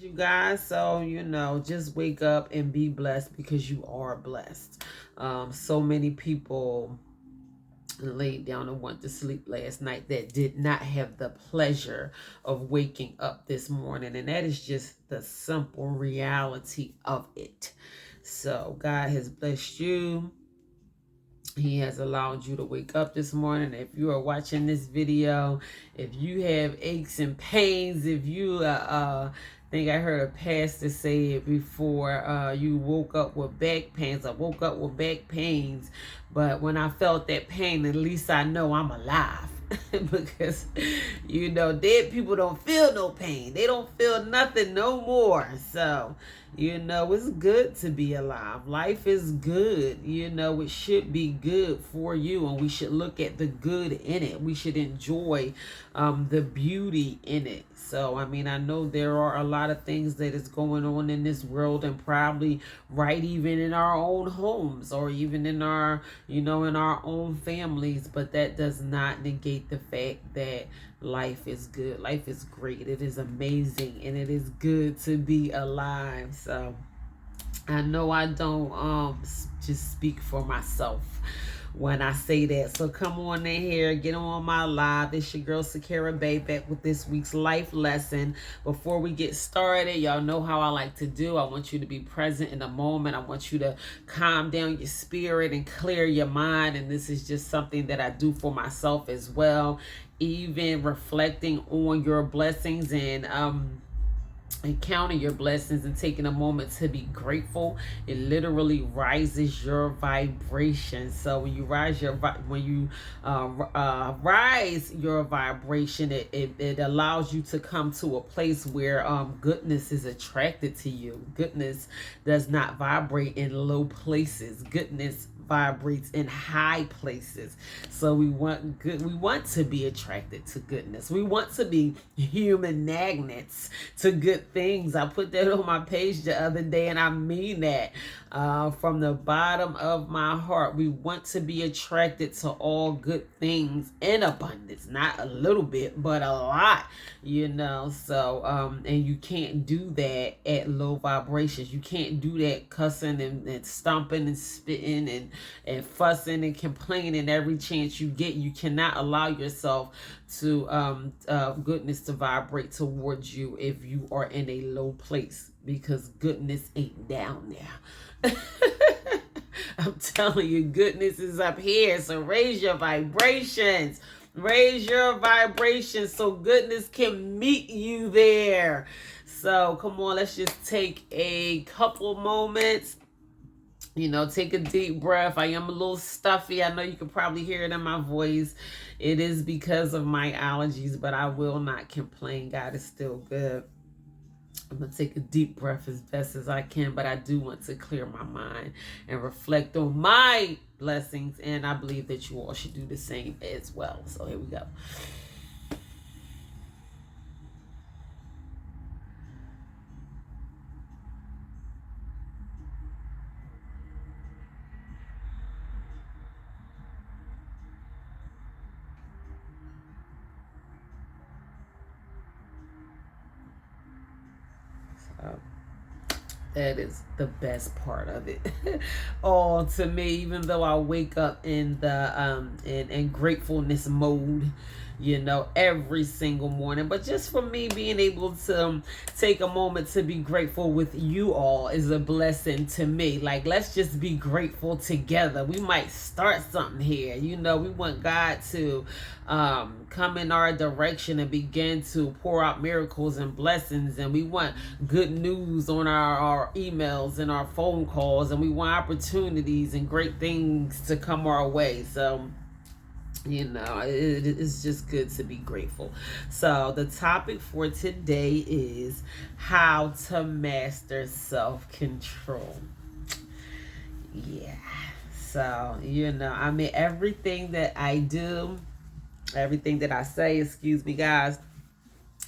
You guys, so just wake up and be blessed because you are blessed. So many people laid down and went to sleep last night that did not have the pleasure of waking up this morning, and that is just the simple reality of it. So God has blessed you. He has allowed you to wake up this morning. If you are watching this video, if you have aches and pains, if you think I heard a pastor say it before, you woke up with back pains. I woke up with back pains, but when I felt that pain, at least I know I'm alive. Because dead people don't feel no pain, they don't feel nothing no more. So it's good to be alive. Life is good. It should be good for you, and we should look at the good in it. We should enjoy the beauty in it. So I know there are a lot of things that is going on in this world, and probably right even in our own homes, or even in our in our own families, but that does not negate the fact that life is good. Life is great. It is amazing, and it is good to be alive. So I know I don't just speak for myself when I say that. So come on in here, get on my live. It's your girl Sakara Bay back with this week's life lesson. Before we get started, y'all know how I like to do. I want you to be present in the moment. I want you to calm down your spirit and clear your mind. And this is just something that I do for myself as well. Even reflecting on your blessings and counting your blessings and taking a moment to be grateful, it literally rises your vibration. So when you rise your vibration, it allows you to come to a place where goodness is attracted to you. Goodness does not vibrate in low places. Goodness vibrates in high places. So we want to be attracted to goodness. We want to be human magnets to good things. I put that on my page the other day, and I mean that from the bottom of my heart. We want to be attracted to all good things in abundance, not a little bit, but a lot. So and you can't do that at low vibrations. You can't do that cussing and stomping and spitting and fussing and complaining every chance you get. You cannot allow yourself to goodness to vibrate towards you if you are in a low place, because goodness ain't down there. I'm telling you, goodness is up here. So raise your vibrations. Raise your vibrations so goodness can meet you there. So come on, let's just take a couple moments. Take a deep breath. I am a little stuffy. I know you can probably hear it in my voice. It is because of my allergies, but I will not complain. God is still good. I'm going to take a deep breath as best as I can, but I do want to clear my mind and reflect on my blessings, and I believe that you all should do the same as well. So here we go. That is the best part of it. Oh, to me, even though I wake up in the in gratefulness mode, every single morning. But just for me, being able to take a moment to be grateful with you all is a blessing to me. Like, let's just be grateful together. We might start something here. We want God to come in our direction and begin to pour out miracles and blessings, and we want good news on our emails and our phone calls, and we want opportunities and great things to come our way. So it's just good to be grateful. So the topic for today is how to master self-control. Yeah. So, everything that I do, everything that I say, excuse me, guys,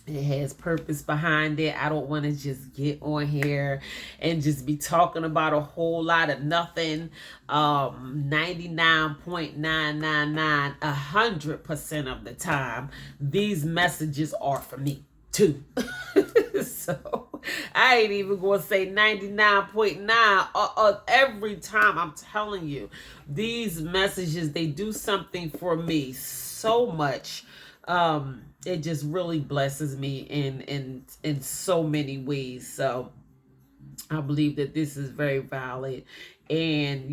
it has purpose behind it. I don't want to just get on here and just be talking about a whole lot of nothing. 99.999, 100% of the time, these messages are for me too. So I ain't even going to say 99.9. Every time, I'm telling you, these messages, they do something for me so much. It just really blesses me in so many ways. So I believe that this is very valid. And,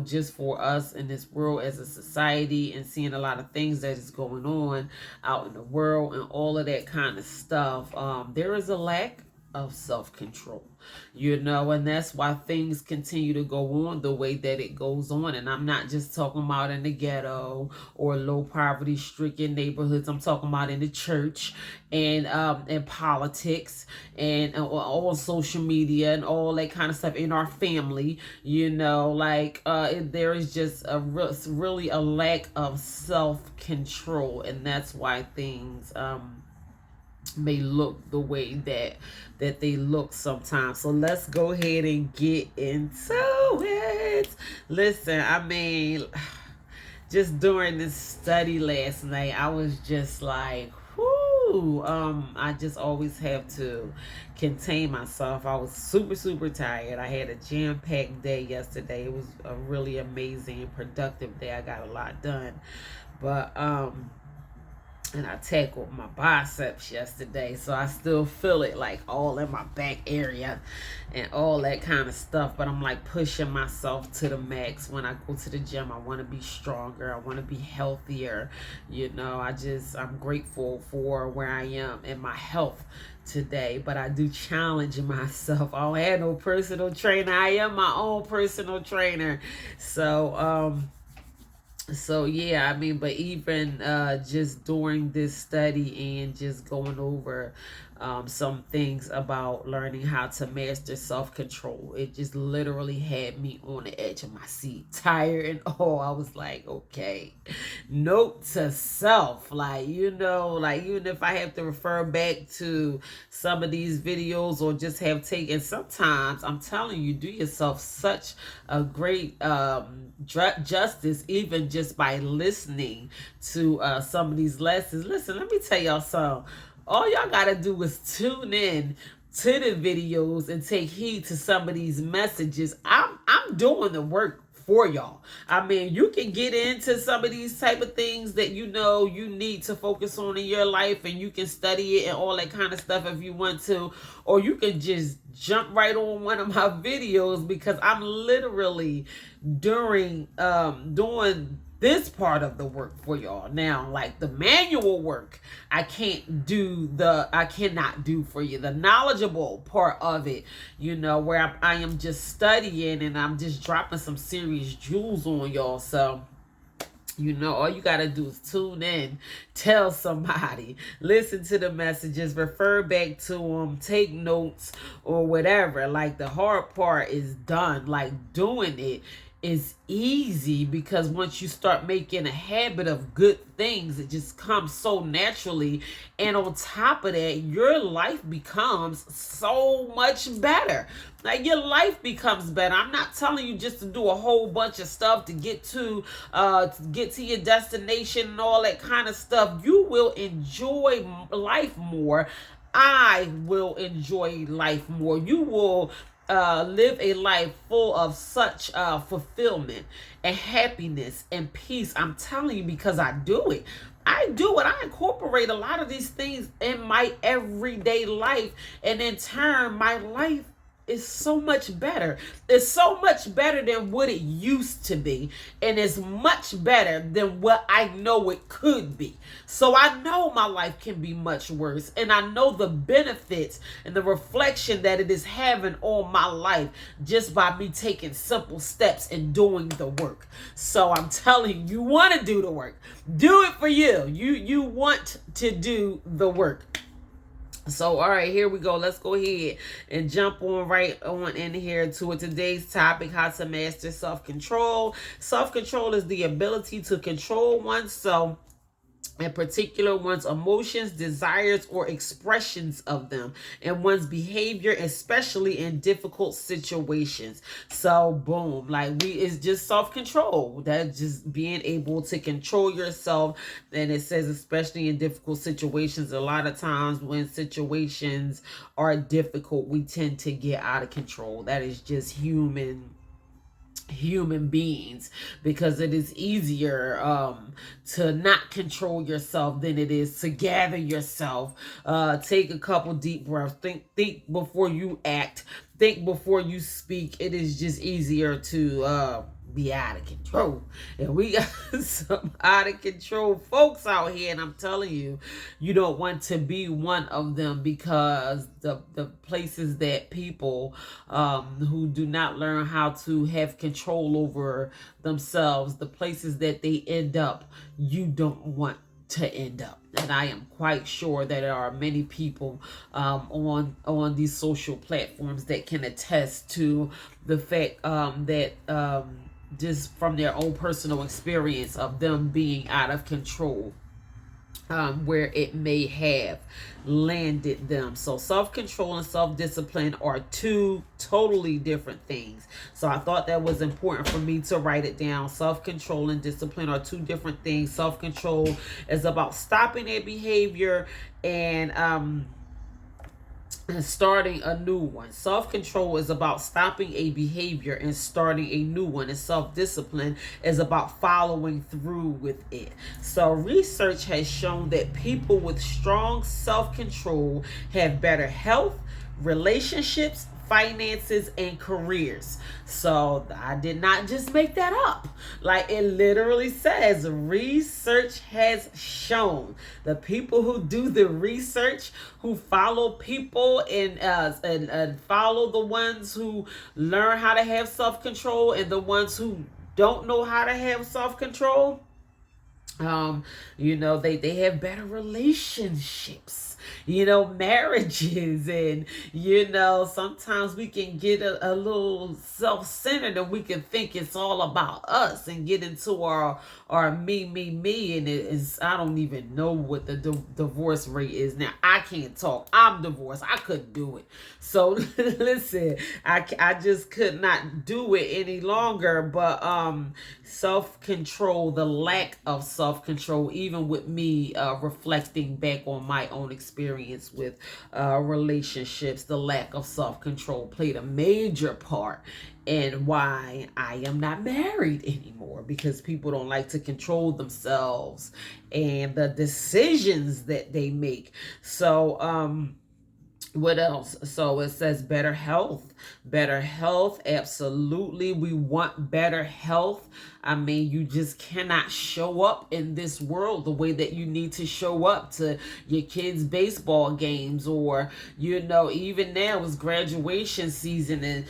just for us in this world as a society and seeing a lot of things that is going on out in the world and all of that kind of stuff, there is a lack of self-control, and that's why things continue to go on the way that it goes on. And I'm not just talking about in the ghetto or low poverty stricken neighborhoods. I'm talking about in the church and in politics and on social media and all that kind of stuff in our family. There is just really a lack of self-control, and that's why things may look the way that they look sometimes. So let's go ahead and get into it. Listen, I mean, just during this study last night, I was just like, whoo. I just always have to contain myself. I was super tired. I had a jam-packed day yesterday. It was a really amazing and productive day. I got a lot done. But and I tackled my biceps yesterday, so I still feel it like all in my back area and all that kind of stuff. But I'm like pushing myself to the max. When I go to the gym, I want to be stronger. I want to be healthier. I'm grateful for where I am in my health today, but I do challenge myself. I don't have no personal trainer. I am my own personal trainer. So yeah, I mean, but even just during this study and just going over some things about learning how to master self-control, it just literally had me on the edge of my seat, tired and all. I was like, okay, note to self, even if I have to refer back to some of these videos or just have taken, sometimes I'm telling you, do yourself such a great justice even just by listening to some of these lessons. Listen, let me tell y'all something. All y'all gotta do is tune in to the videos and take heed to some of these messages. I'm doing the work for y'all. I mean, you can get into some of these type of things that you need to focus on in your life, and you can study it and all that kind of stuff if you want to, or you can just jump right on one of my videos, because I'm literally doing this part of the work for y'all. Now, like the manual work, I cannot do for you. The knowledgeable part of it, where I am just studying and I'm just dropping some serious jewels on y'all. So, all you got to do is tune in, tell somebody, listen to the messages, refer back to them, take notes or whatever. Like, the hard part is done. Like, doing it is easy, because once you start making a habit of good things, it just comes so naturally. And on top of that, your life becomes so much better. Like, your life becomes better. I'm not telling you just to do a whole bunch of stuff to get to your destination and all that kind of stuff. You will enjoy life more. I will enjoy life more. You will live a life full of such fulfillment and happiness and peace. I'm telling you, because I do it. I incorporate a lot of these things in my everyday life, and in turn, my life is so much better. It's so much better than what it used to be, and it's much better than what I know it could be. So I know my life can be much worse, and I know the benefits and the reflection that it is having on my life just by me taking simple steps and doing the work. So I'm telling you, you want to do the work. Do it for you. You want to do the work. So, all right, here we go. Let's go ahead and jump right on in here to today's topic: how to master self-control. Self-control is the ability to control oneself in particular one's emotions, desires, or expressions of them, and one's behavior, especially in difficult situations. So boom, like it's just self-control. That's just being able to control yourself. And it says especially in difficult situations. A lot of times when situations are difficult, we tend to get out of control. That is just human beings, because it is easier to not control yourself than it is to gather yourself. Take a couple deep breaths, think before you act, think before you speak. It is just easier to be out of control. And we got some out of control folks out here, and I'm telling you, you don't want to be one of them, because the places that people who do not learn how to have control over themselves, the places that they end up, you don't want to end up. And I am quite sure that there are many people on these social platforms that can attest to the fact that just from their own personal experience of them being out of control, where it may have landed them. So self-control and self-discipline are two totally different things. So I thought that was important for me to write it down. Self-control and discipline are two different things. Self-control is about stopping a behavior and starting a new one. Self-control is about stopping a behavior and starting a new one. And self-discipline is about following through with it. So research has shown that people with strong self-control have better health, relationships, finances, and careers. So I did not just make that up. Like, it literally says research has shown. The people who do the research, who follow people and follow the ones who learn how to have self-control and the ones who don't know how to have self-control, they have better relationships, marriages. And sometimes we can get a little self-centered, and we can think it's all about us and get into our me, and it is, I don't even know what the divorce rate is now. I can't talk, I'm divorced, I couldn't do it. So listen, I just could not do it any longer. But self-control, the lack of self-control, even with me reflecting back on my own experience with relationships, the lack of self-control played a major part in why I am not married anymore, because people don't like to control themselves and the decisions that they make. So what else? So it says better health. Better health, absolutely. We want better health. I mean, you just cannot show up in this world the way that you need to show up to your kids' baseball games, or even now it's graduation season, and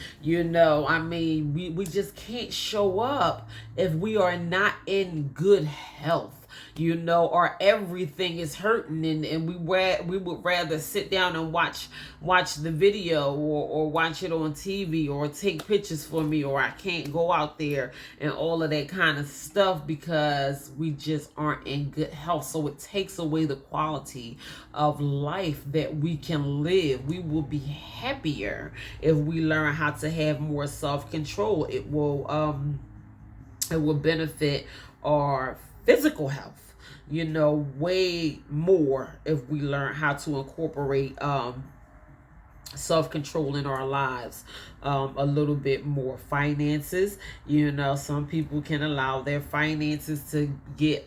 I mean, we just can't show up if we are not in good health. Or everything is hurting, and we would rather sit down and watch the video, or watch it on TV, or take pictures for me, or I can't go out there and all of that kind of stuff, because we just aren't in good health. So it takes away the quality of life that we can live. We will be happier if we learn how to have more self-control. It will benefit our physical health, way more if we learn how to incorporate self-control in our lives a little bit more. Finances, some people can allow their finances to get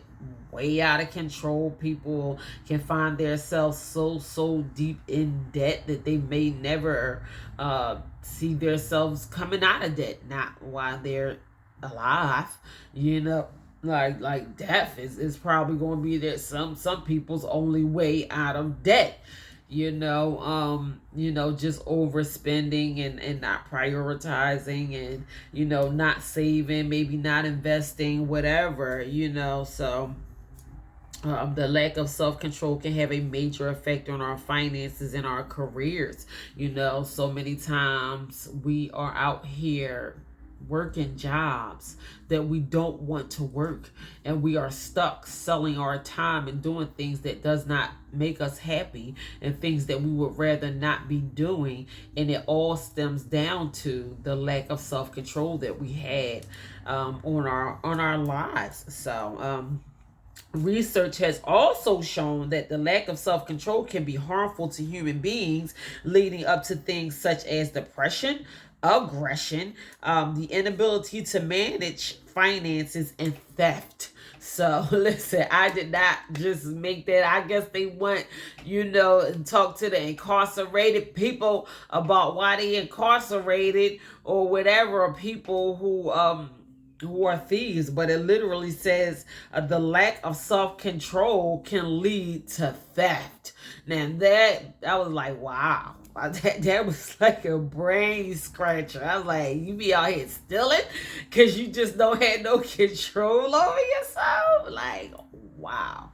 way out of control. People can find themselves so deep in debt that they may never see themselves coming out of debt, not while they're alive. Like death is probably going to be there some people's only way out of debt. Just overspending and not prioritizing, and not saving, maybe not investing, whatever. So the lack of self-control can have a major effect on our finances and our careers. So many times we are out here working jobs that we don't want to work, and we are stuck selling our time and doing things that does not make us happy, and things that we would rather not be doing. And it all stems down to the lack of self-control that we had on our lives. So research has also shown that the lack of self-control can be harmful to human beings, leading up to things such as depression, aggression, the inability to manage finances, and theft. So listen, I did not just make that. I guess they want, talk to the incarcerated people about why they incarcerated or whatever, or people who are thieves. But it literally says the lack of self-control can lead to theft. Now that was like, wow. That was like a brain scratcher. I was like, you be out here stealing because you just don't have no control over yourself? Like, wow.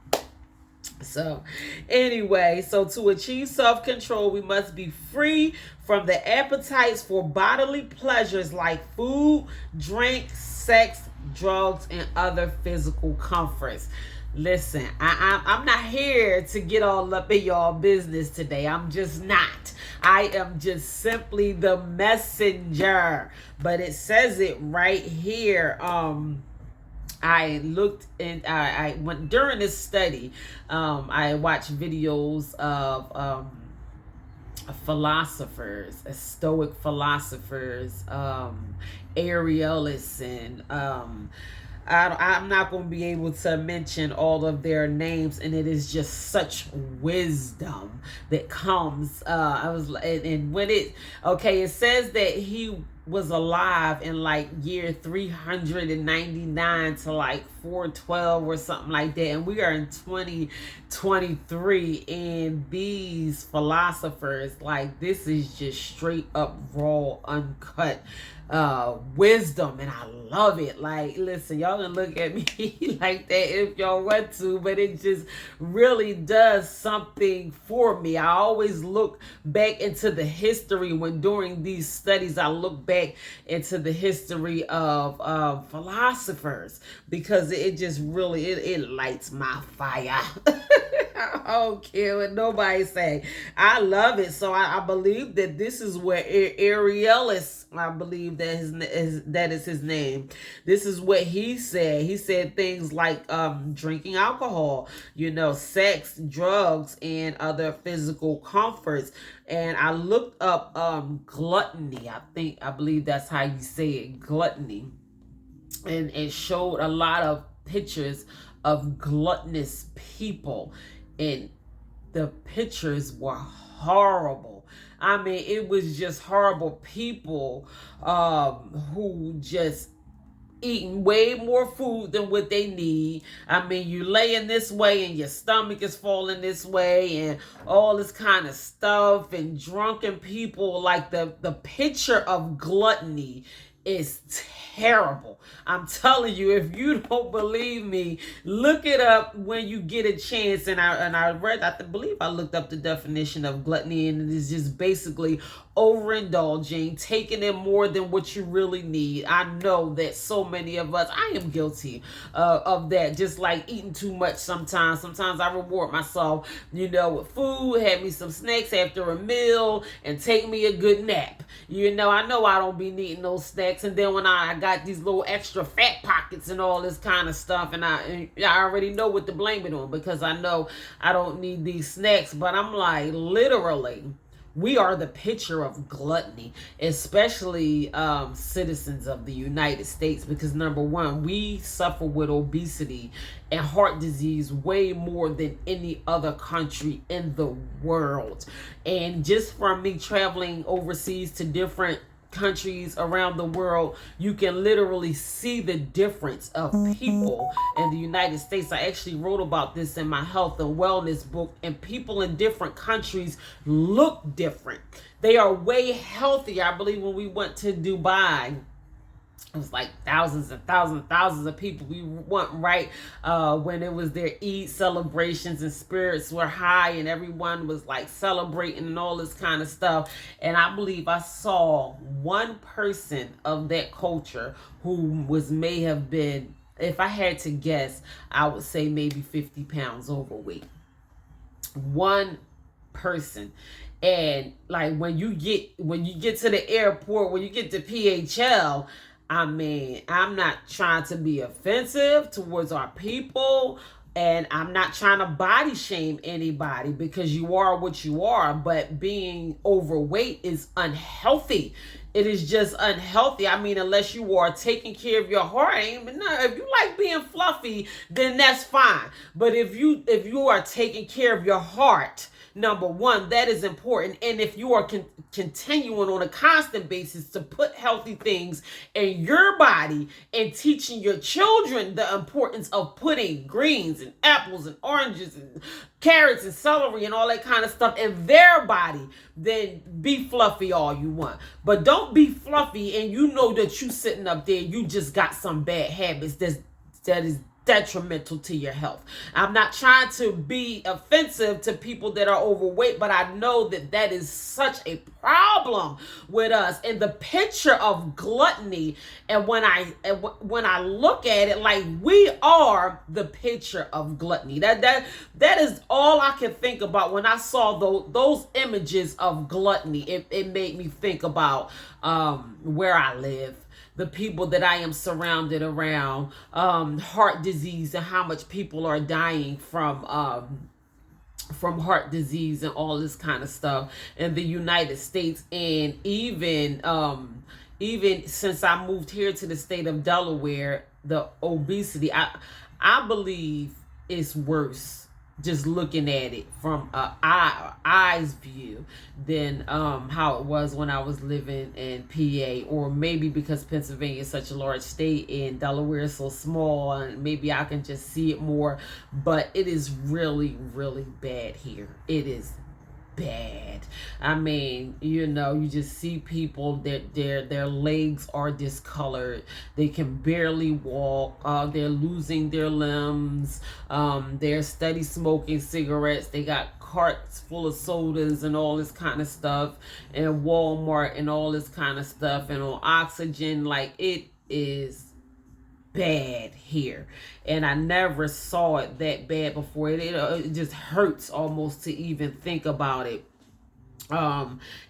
So anyway, so to achieve self-control, we must be free from the appetites for bodily pleasures like food, drink, sex, drugs, and other physical comforts. Listen, I'm not here to get all up in y'all business today. I'm just not. I am just simply the messenger. But it says it right here. I looked and I went during this study. I watched videos of philosophers, Stoic philosophers, Aurelius, and I'm not going to be able to mention all of their names, and it is just such wisdom that comes. It says that he was alive in like year 399 to like 412 or something like that, and we are in 2023, and these philosophers, like, this is just straight up raw, uncut wisdom, and I love it. Like, listen, y'all can look at me like that if y'all want to, but it just really does something for me. I always look back into the history when doing these studies. I look back into the history of philosophers, because it just really it lights my fire. I don't care what nobody say. I love it. So I believe that this is where Aurelius, I believe that is his name. This is what he said. He said things like drinking alcohol, sex, drugs, and other physical comforts. And I looked up gluttony. I believe that's how you say it, gluttony. And it showed a lot of pictures of gluttonous people, and the pictures were horrible. I mean, it was just horrible. People who just eating way more food than what they need. I mean, you laying this way and your stomach is falling this way and all this kind of stuff, and drunken people. Like, the picture of gluttony is terrible. I'm telling you, if you don't believe me, look it up when you get a chance. And I believe I looked up the definition of gluttony, and it is just basically overindulging, taking in more than what you really need. I know that so many of us, I am guilty of that, just like eating too much sometimes. Sometimes I reward myself, with food, have me some snacks after a meal, and take me a good nap. I know I don't be needing those snacks, and then when I got these little extra fat pockets and all this kind of stuff, and I already know what to blame it on, because I know I don't need these snacks. But I'm like, literally, we are the picture of gluttony, especially citizens of the United States, because number one, we suffer with obesity and heart disease way more than any other country in the world. And just from me traveling overseas to different countries around the world, you can literally see the difference of people in the United States. I actually wrote about this in my health and wellness book, and people in different countries look different. They are way healthier. I believe when we went to Dubai, it was like thousands and thousands and thousands of people. We went right when it was their Eid celebrations, and spirits were high and everyone was like celebrating and all this kind of stuff. And I believe I saw one person of that culture who may have been, if I had to guess, I would say maybe 50 pounds overweight. One person. And like when you get to the airport, when you get to PHL, I mean, I'm not trying to be offensive towards our people, and I'm not trying to body shame anybody, because you are what you are, but being overweight is unhealthy. It is just unhealthy. I mean, unless you are taking care of your heart, if you like being fluffy, then that's fine. But if you are taking care of your heart, number one, that is important. And if you are continuing on a constant basis to put healthy things in your body and teaching your children the importance of putting greens and apples and oranges and carrots and celery and all that kind of stuff in their body, then be fluffy all you want. But don't be fluffy and you know that you sitting up there, you just got some bad habits that is detrimental to your health. I'm not trying to be offensive to people that are overweight, but I know that is such a problem with us. And the picture of gluttony, and when I look at it, like, we are the picture of gluttony. That is all I can think about when I saw those images of gluttony. It made me think about where I live, the people that I am surrounded around, heart disease, and how much people are dying from heart disease and all this kind of stuff in the United States. And even since I moved here to the state of Delaware, the obesity, I believe, is worse, just looking at it from eyes view, than how it was when I was living in PA. Or maybe because Pennsylvania is such a large state and Delaware is so small, and maybe I can just see it more. But it is really, really bad here. It is bad. I mean, you just see people that their legs are discolored. They can barely walk. They're losing their limbs. They're steady smoking cigarettes. They got carts full of sodas and all this kind of stuff, and Walmart and all this kind of stuff, and on oxygen. Like, it is bad here, and I never saw it that bad before. It just hurts almost to even think about it.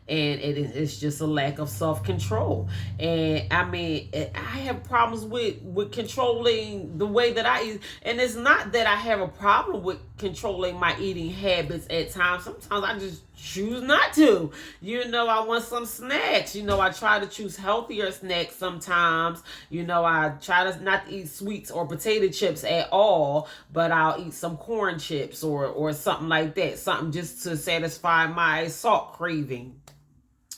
And it's just a lack of self-control. And I mean, I have problems with controlling the way that I eat. And it's not that I have a problem with controlling my eating habits at times. Sometimes I just choose not to. I want some snacks. I try to choose healthier snacks sometimes. I try to not eat sweets or potato chips at all, but I'll eat some corn chips or something like that. Something just to satisfy my salt craving,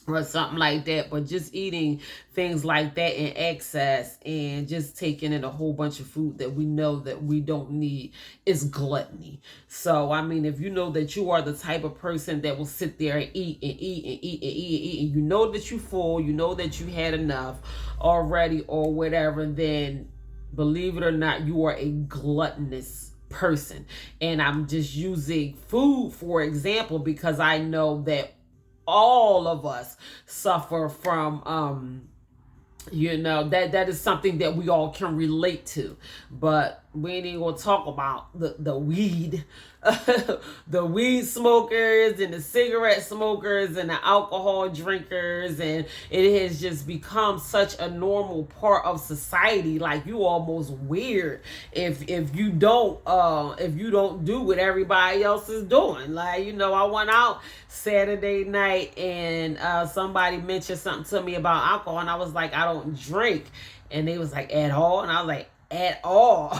or something like that. But just eating things like that in excess and just taking in a whole bunch of food that we know that we don't need is gluttony. So, I mean, if you know that you are the type of person that will sit there and eat and eat and eat and eat and eat, and you know that you're full, you know that you had enough already or whatever, then believe it or not, you are a gluttonous person. And I'm just using food for example, because I know that all of us suffer from that is something that we all can relate to. But we ain't even gonna talk about the weed the weed smokers and the cigarette smokers and the alcohol drinkers, and it has just become such a normal part of society. Like, you almost weird if you don't do what everybody else is doing. Like, I went out Saturday night and somebody mentioned something to me about alcohol, and I was like, I don't drink. And they was like, at all? And I was like, at all.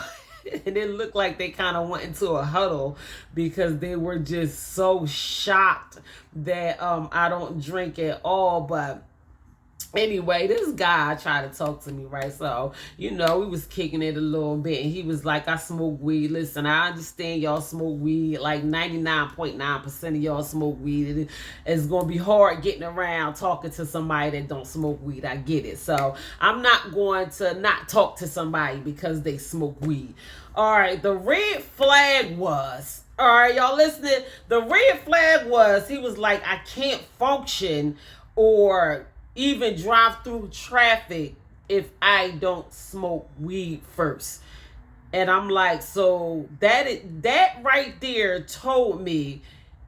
And it looked like they kind of went into a huddle because they were just so shocked that I don't drink at all. But Anyway, this guy tried to talk to me, right? So, we was kicking it a little bit, and he was like, I smoke weed. Listen, I understand y'all smoke weed. Like 99.9% of y'all smoke weed. It's going to be hard getting around talking to somebody that don't smoke weed. I get it. So, I'm not going to not talk to somebody because they smoke weed. All right, the red flag was, all right, y'all listening? The red flag was, he was like, I can't function or even drive through traffic if I don't smoke weed first. And I'm like, so that right there told me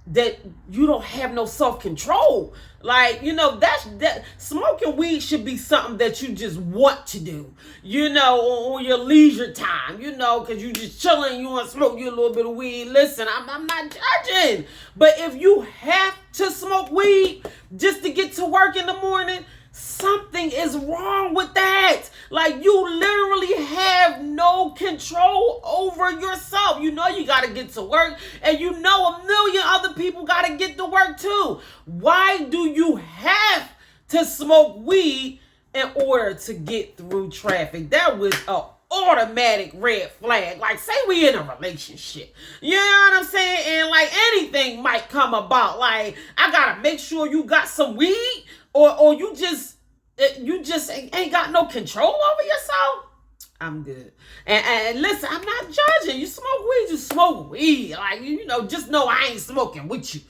that you don't have no self-control. Like, that smoking weed should be something that you just want to do, on your leisure time, because you just chilling, you want to smoke you a little bit of weed. Listen, I'm not judging. But if you have to smoke weed just to get to work in the morning, something is wrong with that. Like, you literally have no control over yourself. You got to get to work, and a million other people got to get to work too. Why do you have to smoke weed in order to get through traffic? That was a automatic red flag. Like, say we in a relationship, you know what I'm saying, and like anything might come about. Like, I gotta make sure you got some weed, or you just ain't got no control over yourself. I'm good. And listen, I'm not judging. You smoke weed, you smoke weed. Like, just know I ain't smoking with you.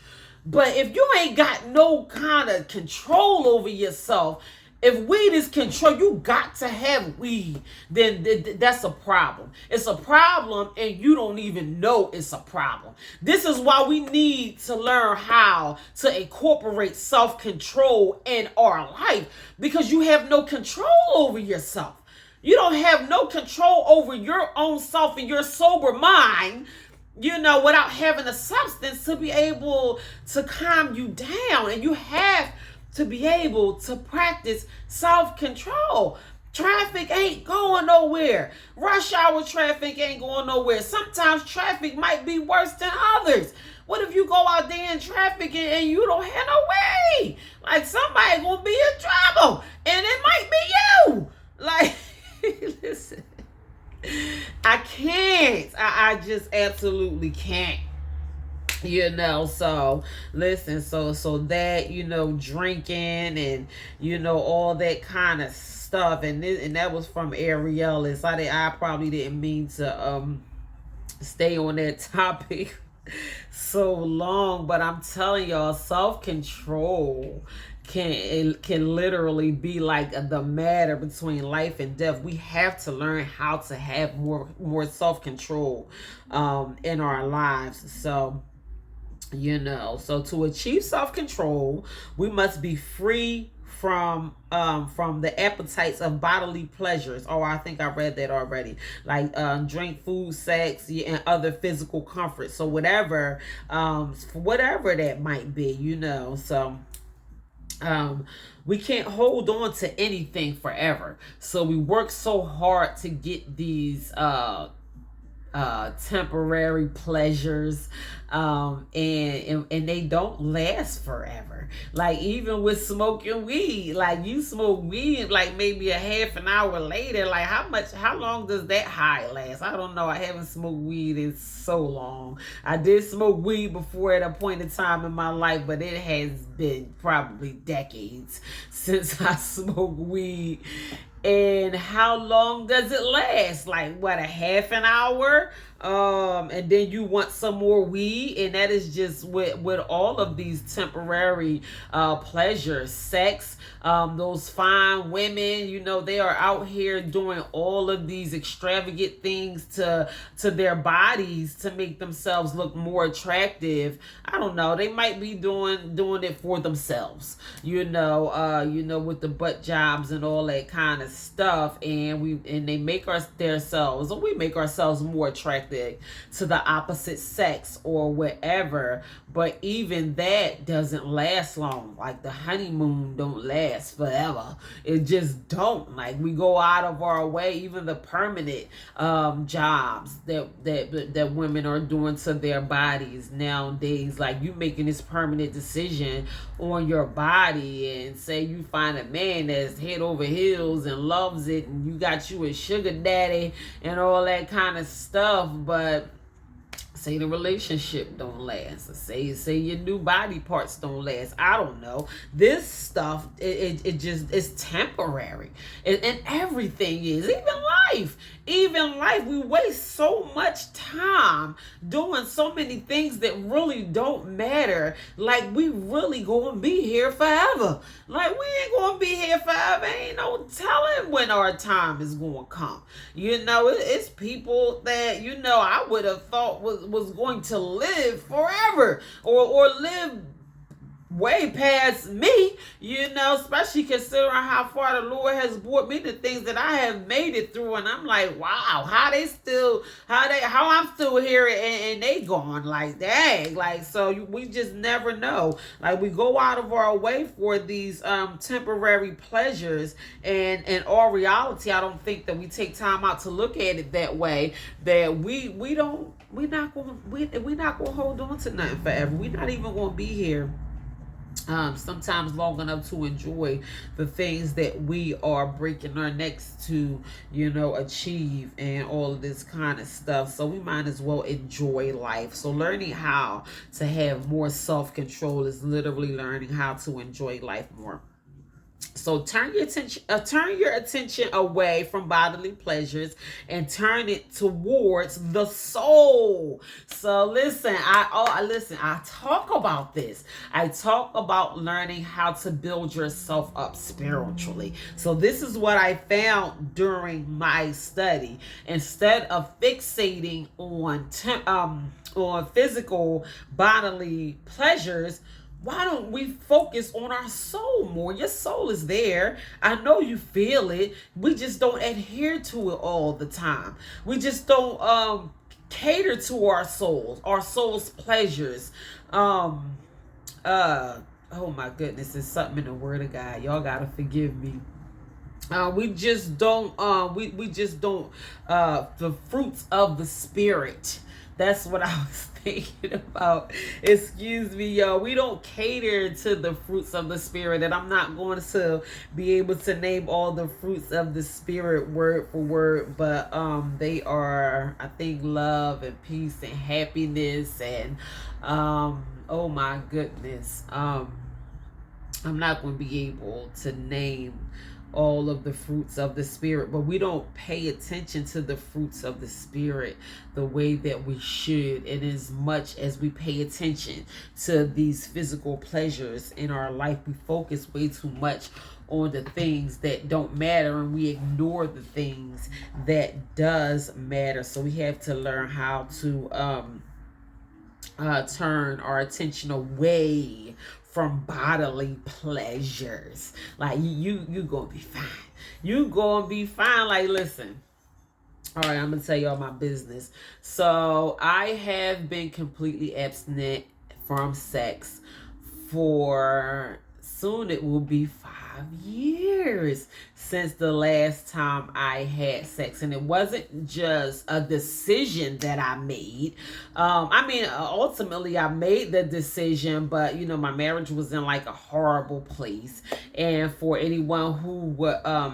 But if you ain't got no kind of control over yourself, if weed is control, you got to have weed, then that's a problem. It's a problem, and you don't even know it's a problem. This is why we need to learn how to incorporate self-control in our life, because you have no control over yourself. You don't have no control over your own self and your sober mind, without having a substance to be able to calm you down. And you have to be able to practice self-control. Traffic ain't going nowhere. Rush hour traffic ain't going nowhere. Sometimes traffic might be worse than others. What if you go out there in traffic and you don't have no way? Like, somebody gonna be in trouble, and it might be you. Like, listen, I can't. I just absolutely can't. So listen, so that, drinking and, all that kind of stuff. And that was from Ariel. I probably didn't mean to stay on that topic so long, but I'm telling y'all, self-control can literally be like the matter between life and death. We have to learn how to have more self-control in our lives. So to achieve self-control, we must be free from the appetites of bodily pleasures. Oh, I think I read that already. Like drink, food, sex, and other physical comforts. So whatever that might be, So we can't hold on to anything forever. So we work so hard to get these temporary pleasures, and they don't last forever. Like, even with smoking weed, like, you smoke weed like maybe a half an hour later. Like, how long does that high last? I don't know. I haven't smoked weed in so long. I did smoke weed before at a point in time in my life, but it has been probably decades since I smoked weed. And how long does it last? Like, what, a half an hour? And then you want some more weed, and that is just with all of these temporary pleasures. Sex, those fine women, they are out here doing all of these extravagant things to their bodies to make themselves look more attractive. I don't know, they might be doing it for themselves, with the butt jobs and all that kind of stuff, and we make ourselves more attractive attracted to the opposite sex or whatever. But even that doesn't last long. Like the honeymoon don't last forever. It just don't. Like we go out of our way, even the permanent jobs that women are doing to their bodies nowadays. Like you making this permanent decision on your body, and say you find a man that's head over heels and loves it, and you got you a sugar daddy and all that kind of stuff, but say the relationship don't last, or say your new body parts don't last. I don't know. This stuff, it just, it's temporary, and everything is, even life, we waste so much time doing so many things that really don't matter. Like we really gonna be here forever. Like we ain't gonna be here forever. Ain't no telling when our time is gonna come. It's people that I would have thought was going to live forever, or live way past me, especially considering how far the Lord has brought me, the things that I have made it through. And I'm like, wow, how I'm still here and they gone, like, dang. Like, so we just never know. Like, we go out of our way for these temporary pleasures, and in all reality, I don't think that we take time out to look at it that way, that we're not gonna hold on to nothing forever. We're not even gonna be here sometimes long enough to enjoy the things that we are breaking our necks to, achieve, and all of this kind of stuff. So we might as well enjoy life. So learning how to have more self-control is literally learning how to enjoy life more. So turn your attention away from bodily pleasures and turn it towards the soul. So listen, I talk about this. I talk about learning how to build yourself up spiritually. So this is what I found during my study. Instead of fixating on physical bodily pleasures, why don't we focus on our soul more? Your soul is there. I know you feel it. We just don't adhere to it all the time. We just don't cater to our soul's pleasures. Oh my goodness, there's something in the word of God. Y'all gotta forgive me. We just don't the fruits of the spirit. That's what I was thinking about. Excuse me, y'all. We don't cater to the fruits of the spirit, and I'm not going to be able to name all the fruits of the spirit word for word, but they are, I think, love and peace and happiness, and oh my goodness, I'm not going to be able to name all of the fruits of the spirit, but we don't pay attention to the fruits of the spirit the way that we should. And as much as we pay attention to these physical pleasures in our life, we focus way too much on the things that don't matter, and we ignore the things that does matter. So we have to learn how to turn our attention away from bodily pleasures. Like you gonna be fine. You gonna be fine. Like, listen. All right, I'm gonna tell y'all my business. So I have been completely abstinent from sex for, soon it will be 5 years since the last time I had sex. And it wasn't just a decision that I made. Ultimately I made the decision, but my marriage was in like a horrible place. And for anyone who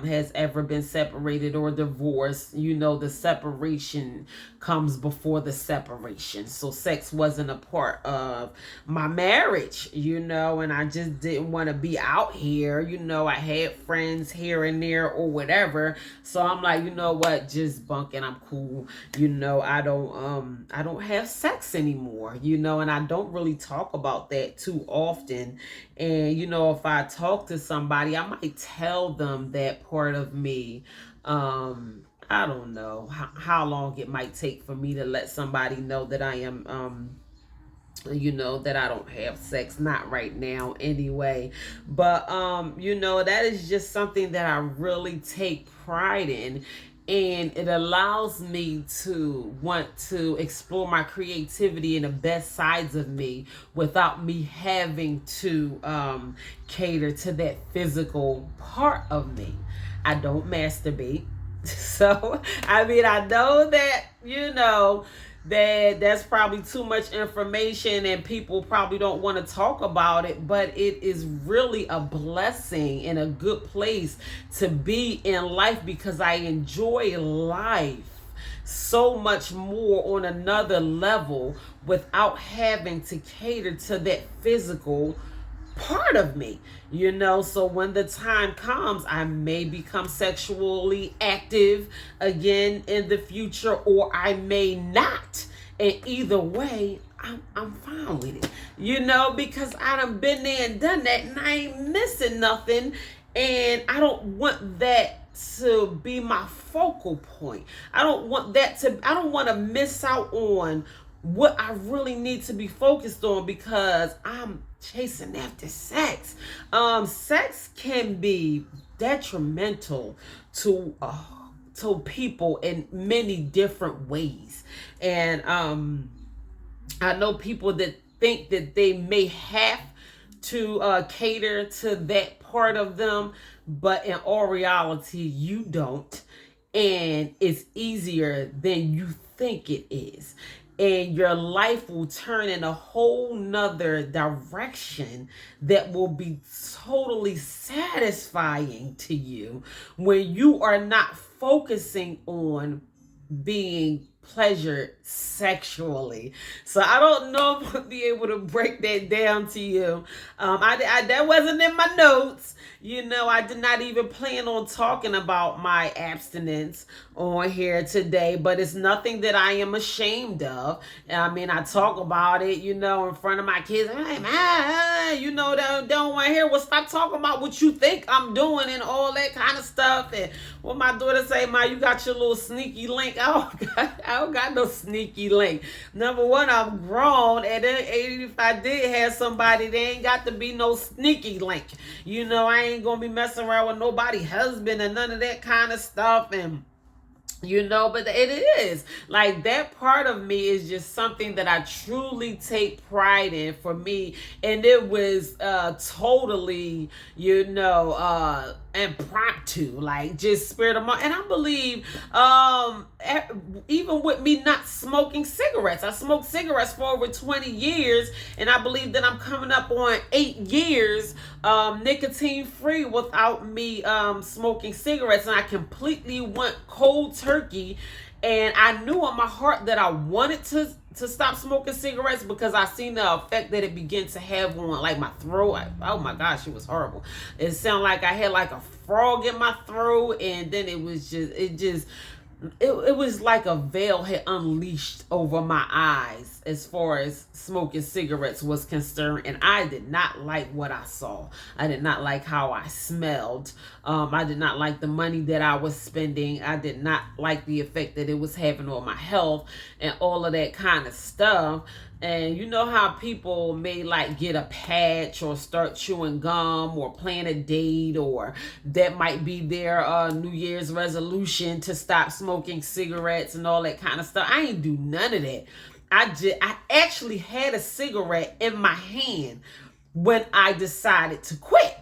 has ever been separated or divorced, the separation comes before the separation. So sex wasn't a part of my marriage, and I just didn't want to be out here. I had friends here and there or whatever. So I'm like, what? Just bunking. I'm cool. I don't have sex anymore, and I don't really talk about that too often. And, if I talk to somebody, I might tell them that part of me. I don't know how long it might take for me to let somebody know that I am, that I don't have sex. Not right now anyway. But, that is just something that I really take pride in. and it allows me to want to explore my creativity and the best sides of me without me having to cater to that physical part of me. I don't masturbate. So, I mean, I know that, that's probably too much information and people probably don't want to talk about it, but it is really a blessing and a good place to be in life because I enjoy life so much more on another level without having to cater to that physical part of me, so when the time comes, I may become sexually active again in the future, or I may not, and either way I'm fine with it, because I done been there and done that, and I ain't missing nothing, and I don't want that to be my focal point. I don't want to miss out on what I really need to be focused on because I'm chasing after sex. Sex can be detrimental to people in many different ways, and I know people that think that they may have to cater to that part of them, but in all reality, you don't, and it's easier than you think it is, and your life will turn in a whole nother direction that will be totally satisfying to you when you are not focusing on being pleasured sexually. So I don't know if I'll be able to break that down to you. I that wasn't in my notes. I did not even plan on talking about my abstinence on here today, but it's nothing that I am ashamed of. I mean, I talk about it, in front of my kids. I'm like, don't want to hear. Well, stop talking about what you think I'm doing and all that kind of stuff. And what my daughter say, Ma, you got your little sneaky link. I don't got no sneaky link. Number one, I'm grown, and then if I did have somebody, they ain't got to be no sneaky link. I ain't gonna be messing around with nobody's husband and none of that kind of stuff. And but it is like that part of me is just something that I truly take pride in for me. And it was totally, impromptu, like just spirit of mind. And I believe even with me not smoking cigarettes, I smoked cigarettes for over 20 years, and I believe that I'm coming up on 8 years nicotine free without me smoking cigarettes, and I completely went cold turkey. And I knew in my heart that I wanted to stop smoking cigarettes because I seen the effect that it began to have on like my throat. Oh my gosh, it was horrible. It sounded like I had like a frog in my throat, and then it was like a veil had unleashed over my eyes as far as smoking cigarettes was concerned, and I did not like what I saw. I did not like how I smelled. I did not like the money that I was spending. I did not like the effect that it was having on my health and all of that kind of stuff. And you know how people may like get a patch or start chewing gum or plan a date, or that might be their New Year's resolution to stop smoking cigarettes and all that kind of stuff. I ain't do none of that. I actually had a cigarette in my hand when I decided to quit.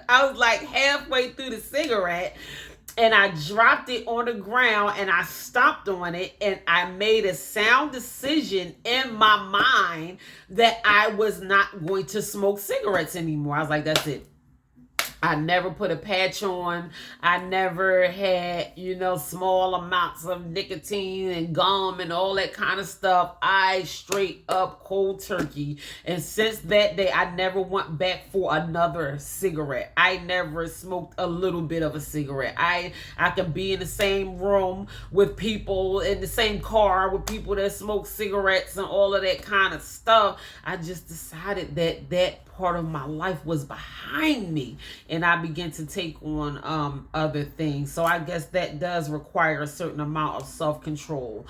I was like halfway through the cigarette, and I dropped it on the ground, and I stomped on it, and I made a sound decision in my mind that I was not going to smoke cigarettes anymore. I was like, that's it. I never put a patch on. I never had, small amounts of nicotine and gum and all that kind of stuff. I straight up cold turkey. And since that day, I never went back for another cigarette. I never smoked a little bit of a cigarette. I can be in the same room with people, in the same car with people that smoke cigarettes and all of that kind of stuff. I just decided that part of my life was behind me, and I began to take on other things. So I guess that does require a certain amount of self-control,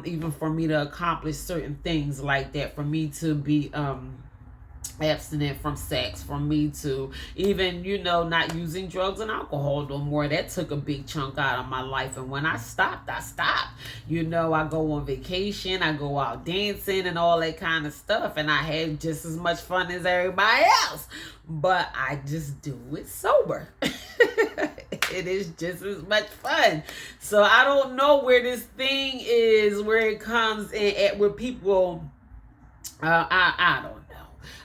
even for me to accomplish certain things like that, for me to be abstinent from sex, from me to even, not using drugs and alcohol no more. That took a big chunk out of my life. And when I stopped, I stopped. I go on vacation, I go out dancing and all that kind of stuff. And I had just as much fun as everybody else. But I just do it sober. It is just as much fun. So I don't know where this thing is, where it comes in at, where people, I don't know.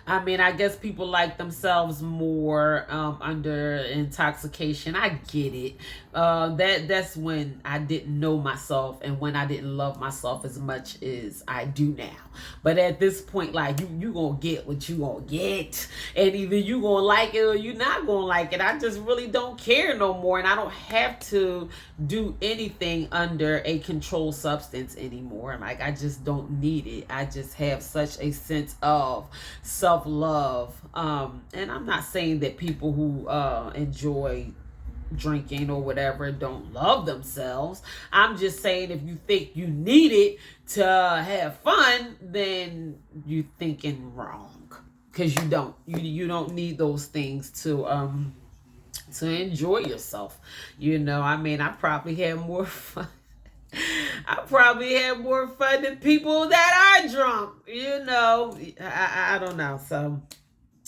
I mean, I guess people like themselves more under intoxication. I get it. That's when I didn't know myself and when I didn't love myself as much as I do now. But at this point, like, you gonna get what you gonna get, and either you gonna like it or you not gonna like it. I just really don't care no more, and I don't have to do anything under a controlled substance anymore. Like, I just don't need it. I just have such a sense of self-love. And I'm not saying that people who enjoy drinking or whatever don't love themselves. I'm just saying, if you think you need it to have fun, then you're thinking wrong, because you don't need those things to enjoy yourself. I mean, I probably had more fun. I probably had more fun than people that are drunk. I don't know. So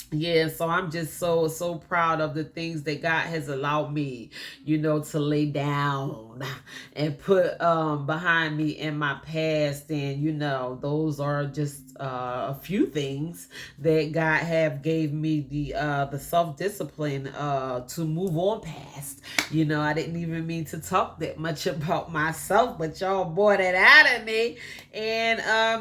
yeah, so I'm just so proud of the things that God has allowed me, to lay down and put behind me in my past. And those are just a few things that God have gave me the self-discipline to move on past. I didn't even mean to talk that much about myself, but y'all brought it out of me. And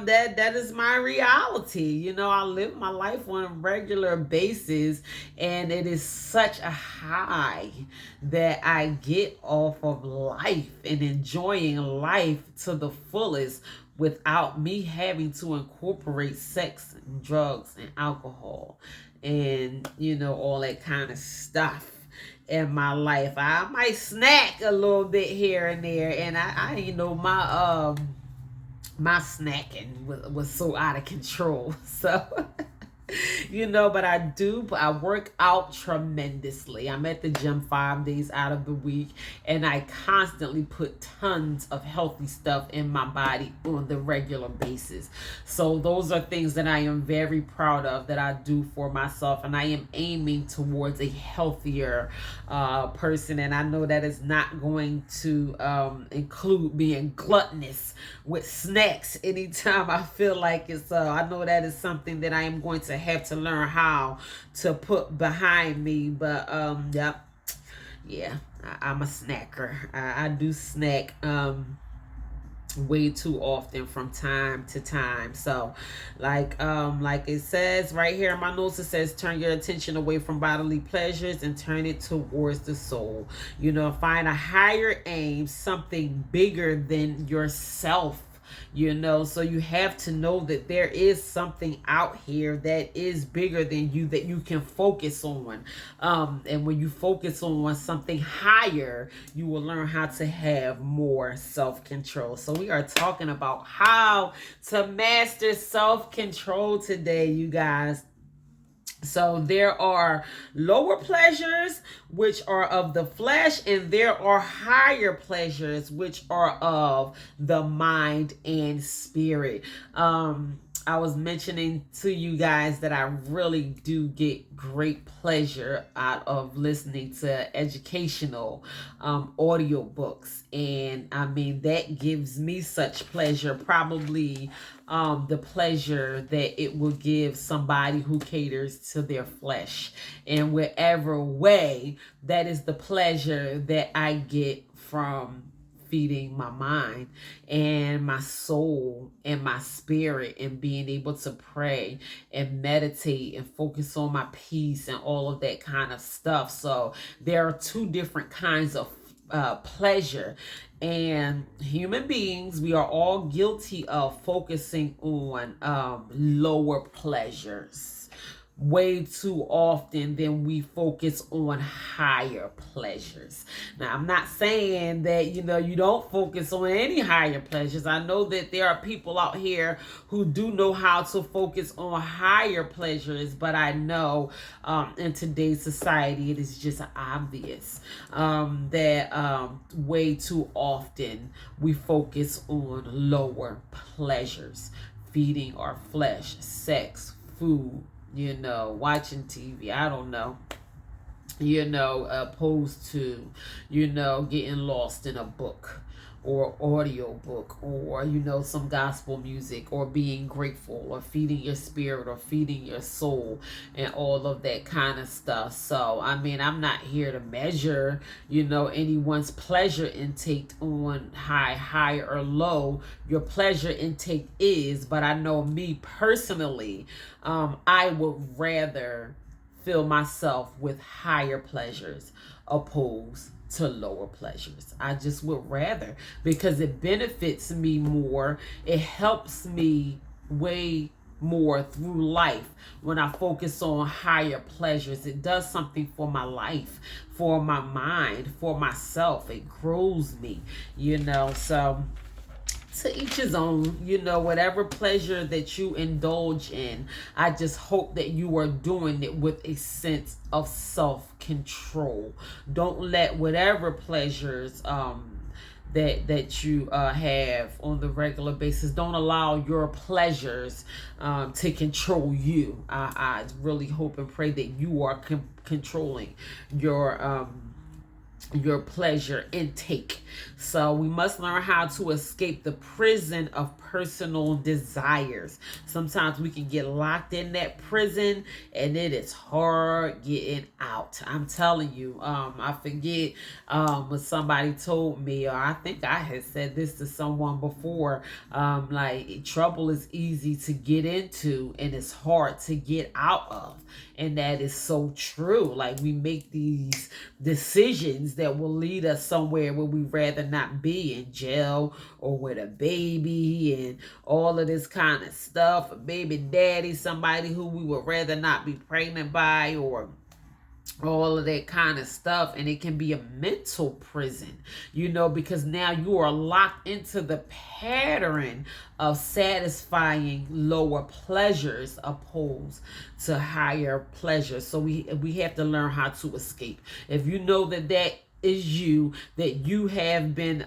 that is my reality. I live my life on a regular basis, and it is such a high that I get off of life and enjoying life to the fullest without me having to incorporate sex and drugs and alcohol and all that kind of stuff in my life. I might snack a little bit here and there, and I my snacking was so out of control. So but I work out tremendously. I'm at the gym 5 days out of the week, and I constantly put tons of healthy stuff in my body on the regular basis. So those are things that I am very proud of, that I do for myself, and I am aiming towards a healthier person. And I know that is not going to include being gluttonous with snacks anytime I feel like it. So I know that is something that I am going to have to learn how to put behind me. But yeah, I'm a snacker. I do snack way too often from time to time. So like it says right here in my notes, it says turn your attention away from bodily pleasures and turn it towards the soul. Find a higher aim, something bigger than yourself. So you have to know that there is something out here that is bigger than you, that you can focus on. And when you focus on something higher, you will learn how to have more self-control. So we are talking about how to master self-control today, you guys. So there are lower pleasures, which are of the flesh, and there are higher pleasures, which are of the mind and spirit. I was mentioning to you guys that I really do get great pleasure out of listening to educational audiobooks. And I mean, that gives me such pleasure, probably the pleasure that it will give somebody who caters to their flesh. And whatever way, that is the pleasure that I get from feeding my mind and my soul and my spirit, and being able to pray and meditate and focus on my peace and all of that kind of stuff. So there are two different kinds of pleasure, and human beings, we are all guilty of focusing on lower pleasures. way too often than we focus on higher pleasures. Now, I'm not saying that, you don't focus on any higher pleasures. I know that there are people out here who do know how to focus on higher pleasures, but I know in today's society, it is just obvious that way too often we focus on lower pleasures, feeding our flesh, sex, food, watching TV, I don't know, opposed to, getting lost in a book or audio book, or some gospel music, or being grateful, or feeding your spirit, or feeding your soul, and all of that kind of stuff. So I mean, I'm not here to measure anyone's pleasure intake on high or low your pleasure intake is, but I know me personally, I would rather fill myself with higher pleasures opposed to lower pleasures. I just would rather, because it benefits me more. It helps me way more through life when I focus on higher pleasures. It does something for my life, for my mind, for myself. It grows me, so to each his own, whatever pleasure that you indulge in. I just hope that you are doing it with a sense of self-control. Don't let whatever pleasures that you have on the regular basis, don't allow your pleasures to control you. I really hope and pray that you are controlling your pleasure intake. So we must learn how to escape the prison of personal desires. Sometimes we can get locked in that prison and it is hard getting out. I'm telling you, I forget what somebody told me, or I think I had said this to someone before, like trouble is easy to get into and it's hard to get out of. And that is so true. Like, we make these decisions that will lead us somewhere where we rather not be, in jail or with a baby and all of this kind of stuff. A baby daddy, somebody who we would rather not be pregnant by, or all of that kind of stuff. And it can be a mental prison, because now you are locked into the pattern of satisfying lower pleasures opposed to higher pleasures. So we have to learn how to escape. If you know that is you, that you have been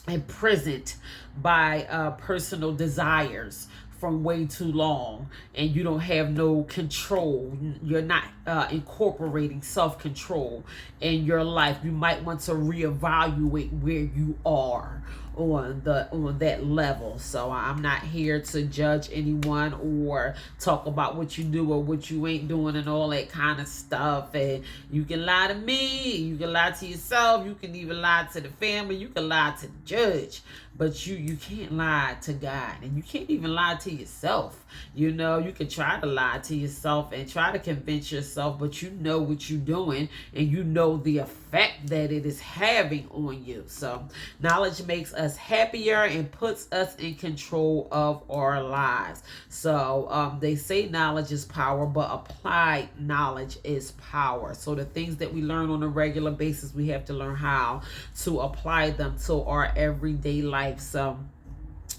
imprisoned by personal desires from way too long, and you don't have no control, you're not incorporating self-control in your life, you might want to reevaluate where you are on that level. So I'm not here to judge anyone or talk about what you do or what you ain't doing and all that kind of stuff. And you can lie to me, you can lie to yourself, you can even lie to the family, you can lie to the judge, but you can't lie to God, and you can't even lie to yourself. You can try to lie to yourself and try to convince yourself, but you know what you're doing, and you know the effect that it is having on you. So knowledge makes us happier and puts us in control of our lives. So they say knowledge is power, but applied knowledge is power. So the things that we learn on a regular basis, we have to learn how to apply them to our everyday life. So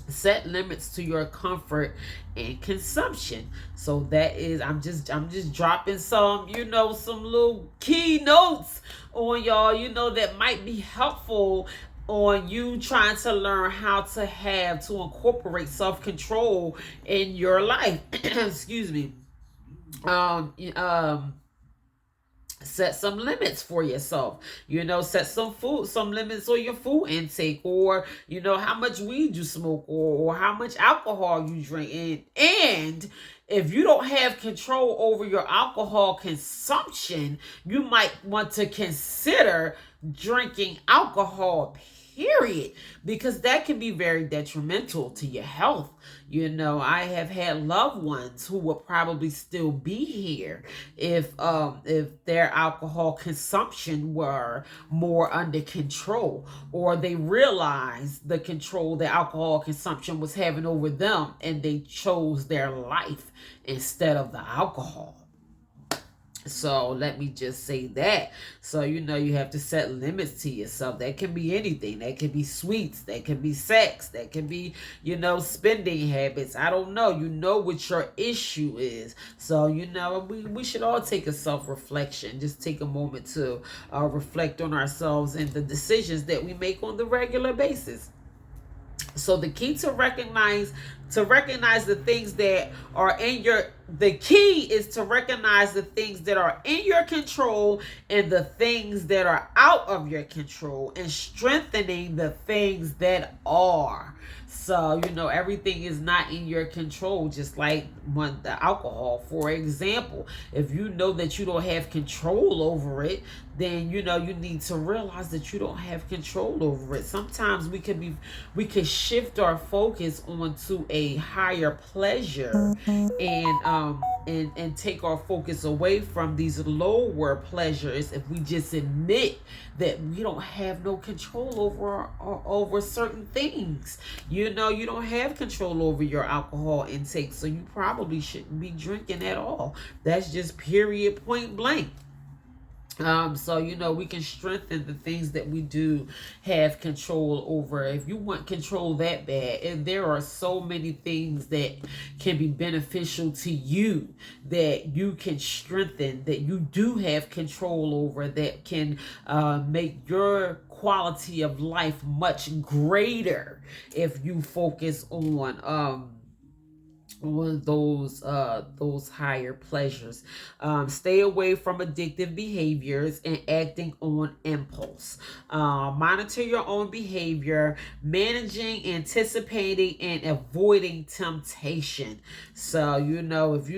set limits to your comfort and consumption. So that is, I'm just dropping some, some little key notes on y'all, that might be helpful on you trying to learn how to incorporate self-control in your life. Excuse me. Set some limits for yourself. Set some limits on your food intake, or how much weed you smoke, or how much alcohol you drink. And if you don't have control over your alcohol consumption, you might want to consider drinking alcohol, period, because that can be very detrimental to your health. I have had loved ones who will probably still be here if their alcohol consumption were more under control, or they realized the control that alcohol consumption was having over them, and they chose their life instead of the alcohol. So let me just say that. So, you have to set limits to yourself. That can be anything. That can be sweets. That can be sex. That can be, spending habits. I don't know. You know what your issue is. So, we should all take a self-reflection. Just take a moment to reflect on ourselves and the decisions that we make on the regular basis. So the key to recognize the things that are the key is to recognize the things that are in your control and the things that are out of your control, and strengthening the things that are. So, everything is not in your control, just like the alcohol, for example. If you know that you don't have control over it, then, you need to realize that you don't have control over it. Sometimes we can shift our focus onto a higher pleasure and take our focus away from these lower pleasures if we just admit that we don't have no control over certain things. You don't have control over your alcohol intake, so you probably shouldn't be drinking at all. That's just period, point blank. So we can strengthen the things that we do have control over. If you want control that bad, and there are so many things that can be beneficial to you that you can strengthen, that you do have control over, that can make your quality of life much greater if you focus on those higher pleasures. Stay away from addictive behaviors and acting on impulse. Monitor your own behavior, managing, anticipating, and avoiding temptation. So if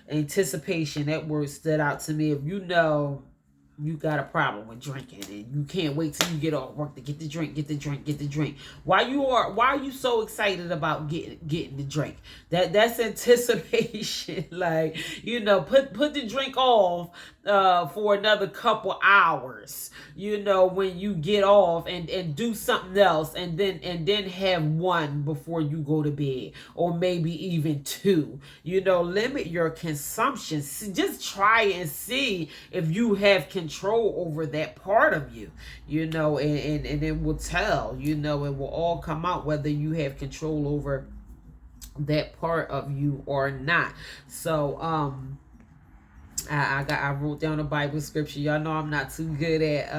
anticipation, that word stood out to me. If you got a problem with drinking and you can't wait till you get off work to get the drink. Why are you so excited about getting the drink? That's anticipation. Like, put the drink off for another couple hours, when you get off, and do something else, and then have one before you go to bed, or maybe even two. Limit your consumption. Just try and see if you have control over that part of you, and it will tell, it will all come out whether you have control over that part of you or not. So I wrote down a Bible scripture. Y'all know I'm not too good at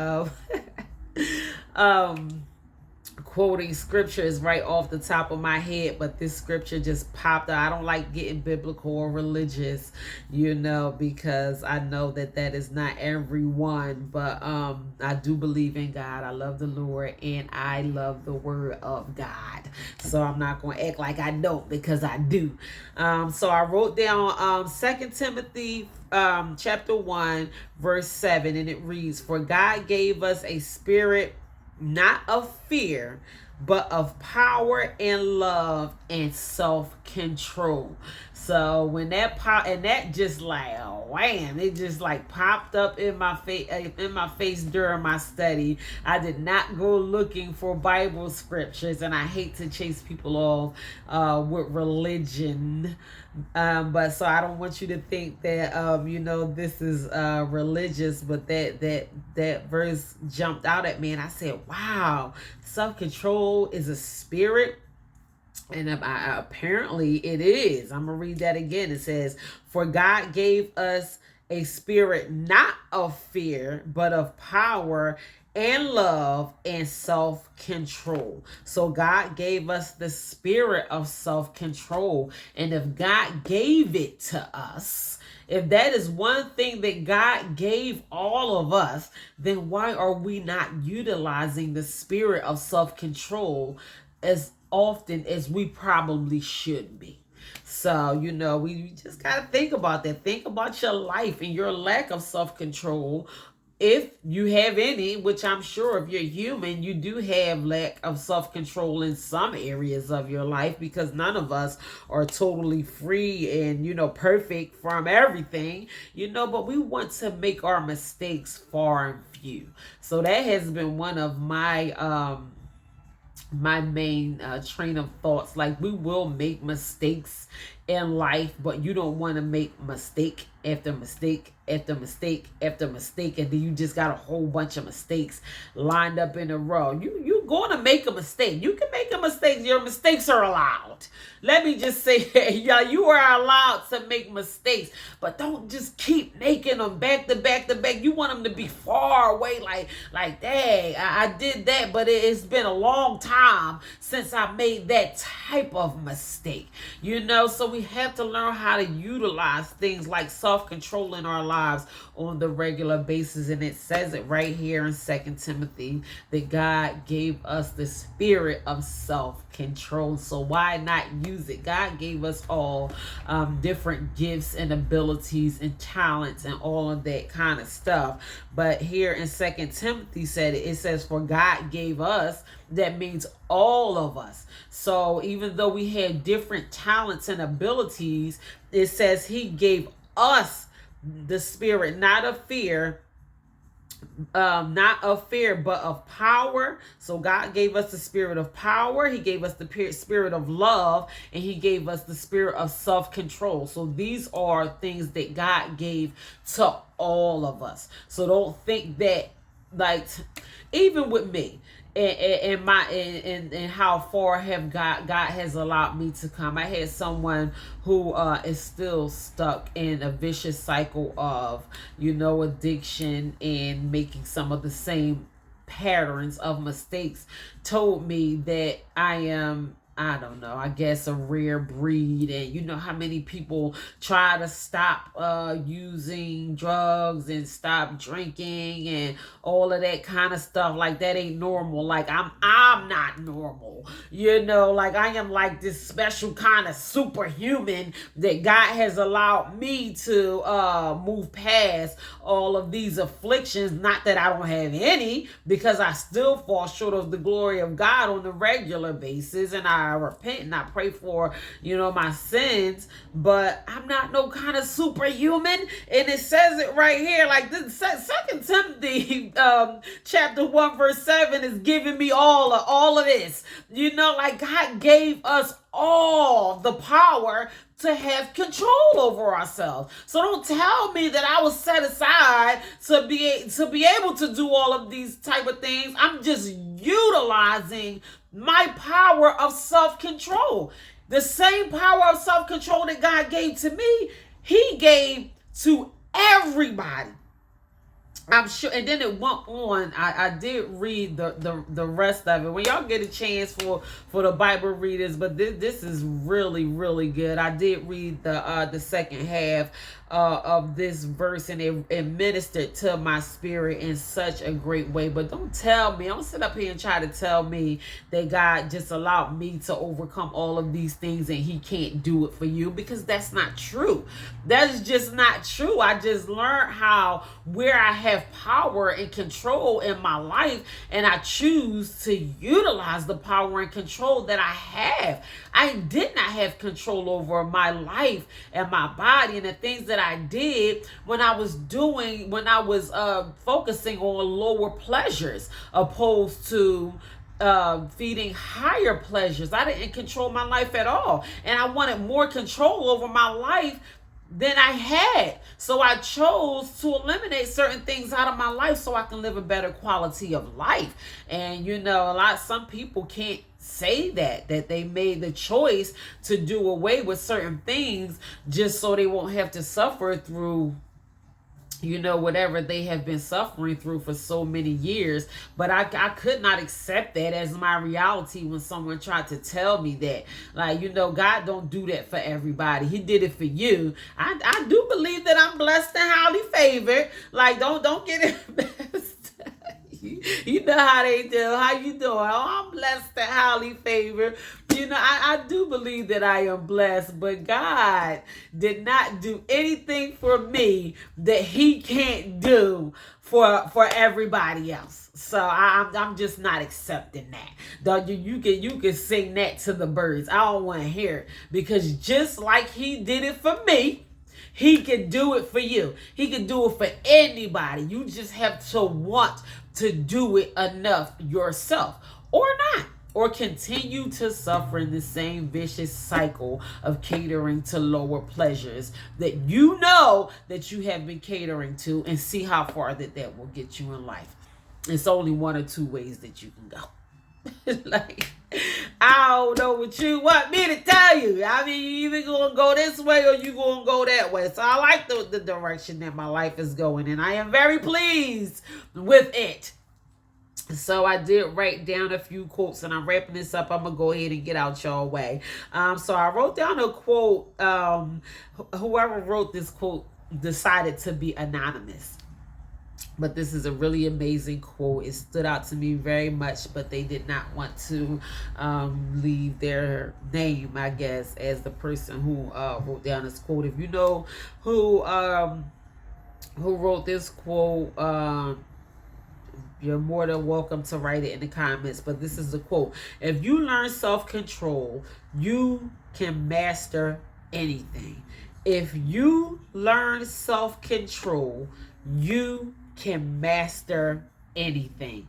quoting scriptures right off the top of my head, but this scripture just popped out. I don't like getting biblical or religious, because I know that is not everyone, but I do believe in God. I love the Lord, and I love the word of God. So I'm not going to act like I don't, because I do. So I wrote down 2 Timothy chapter 1 verse 7, and it reads, "For God gave us a spirit not of fear, but of power and love and self-control." So when that and that just like, oh, wham, it just like popped up in my face during my study. I did not go looking for Bible scriptures, and I hate to chase people off with religion. But so I don't want you to think that this is religious, but that verse jumped out at me, and I said, wow, self-control is a spirit. And apparently it is. I'm going to read that again. It says, "For God gave us a spirit not of fear, but of power and love and self-control." So God gave us the spirit of self-control. And if God gave it to us, if that is one thing that God gave all of us, then why are we not utilizing the spirit of self-control as often as we probably should be? So, we just got to think about that. Think about your life and your lack of self-control if you have any, which I'm sure if you're human, you do have lack of self-control in some areas of your life, because none of us are totally free and, perfect from everything, but we want to make our mistakes far and few. So that has been one of my main train of thoughts. Like, we will make mistakes in life, but you don't want to make mistake after mistake after mistake after mistake, and then you just got a whole bunch of mistakes lined up in a row. You're going to make a mistake. You can make a mistake. Your mistakes are allowed. Let me just say, yeah, you are allowed to make mistakes, but don't just keep making them back to back to back. You want them to be far away, like dang, I did that, but it's been a long time since I made that type of mistake. So we have to learn how to utilize things like self-control in our lives on the regular basis. And it says it right here in 2 Timothy that God gave us the spirit of self-control. So why not use it? God gave us all different gifts and abilities and talents and all of that kind of stuff. But here in 2 Timothy it says, for God gave us, that means all of us. So even though we had different talents and abilities, it says he gave us the spirit, not of fear, but of power. So God gave us the spirit of power. He gave us the spirit of love, and he gave us the spirit of self-control. So these are things that God gave to all of us. So don't think that, like, even with me, and how far have God has allowed me to come. I had someone who is still stuck in a vicious cycle of, addiction and making some of the same patterns of mistakes, told me that I don't know, I guess a rare breed. And you know how many people try to stop using drugs and stop drinking and all of that kind of stuff. Like, that ain't normal. Like, I'm not normal. Like, I am like this special kind of superhuman that God has allowed me to move past all of these afflictions. Not that I don't have any, because I still fall short of the glory of God on a regular basis, and I repent and I pray for, my sins, but I'm not no kind of superhuman. And it says it right here, like this 2 Timothy chapter 1 verse 7 is giving me all of this. Like, God gave us all the power to have control over ourselves. So don't tell me that I was set aside to be able to do all of these type of things. I'm just utilizing my power of self-control. The same power of self-control that God gave to me, he gave to everybody. I'm sure. And then it went on. I did read the rest of it. When y'all get a chance for the Bible readers, but this is really, really good. I did read the second half of this verse, and it ministered to my spirit in such a great way. But don't sit up here and try to tell me that God just allowed me to overcome all of these things and he can't do it for you, because that's not true. That's just not true. I just learned where I have power and control in my life, and I choose to utilize the power and control that I have. I did not have control over my life and my body and the things that I did when I was focusing on lower pleasures opposed to feeding higher pleasures. I didn't control my life at all, and I wanted more control over my life than I had. So I chose to eliminate certain things out of my life so I can live a better quality of life. And some people can't say that they made the choice to do away with certain things just so they won't have to suffer through whatever they have been suffering through for so many years. But I could not accept that as my reality when someone tried to tell me that, like, God don't do that for everybody. He did it for you. I do believe that I'm blessed and highly favored. Like, don't get it. You know how they do. How you doing? Oh, I'm blessed and highly favored. I do believe that I am blessed, but God did not do anything for me that he can't do for everybody else. So I'm just not accepting that. Though you can sing that to the birds. I don't want to hear it, because just like he did it for me, he can do it for you. He can do it for anybody. You just have to want to do it enough yourself, or not, or continue to suffer in the same vicious cycle of catering to lower pleasures that you know that you have been catering to, and see how far that will get you in life. It's only one or two ways that you can go. Like, I don't know what you want me to tell you. I mean, you either gonna go this way or you gonna go that way. So I like the direction that my life is going, and I am very pleased with it. So I did write down a few quotes, and I'm wrapping this up. I'm gonna go ahead and get out y'all way. So I wrote down a quote. Whoever wrote this quote decided to be anonymous, but this is a really amazing quote. It stood out to me very much, but they did not want to leave their name, I guess, as the person who wrote down this quote. If you know who wrote this quote, you're more than welcome to write it in the comments. But this is the quote: if you learn self-control, you can master anything. If you learn self-control, you can master anything.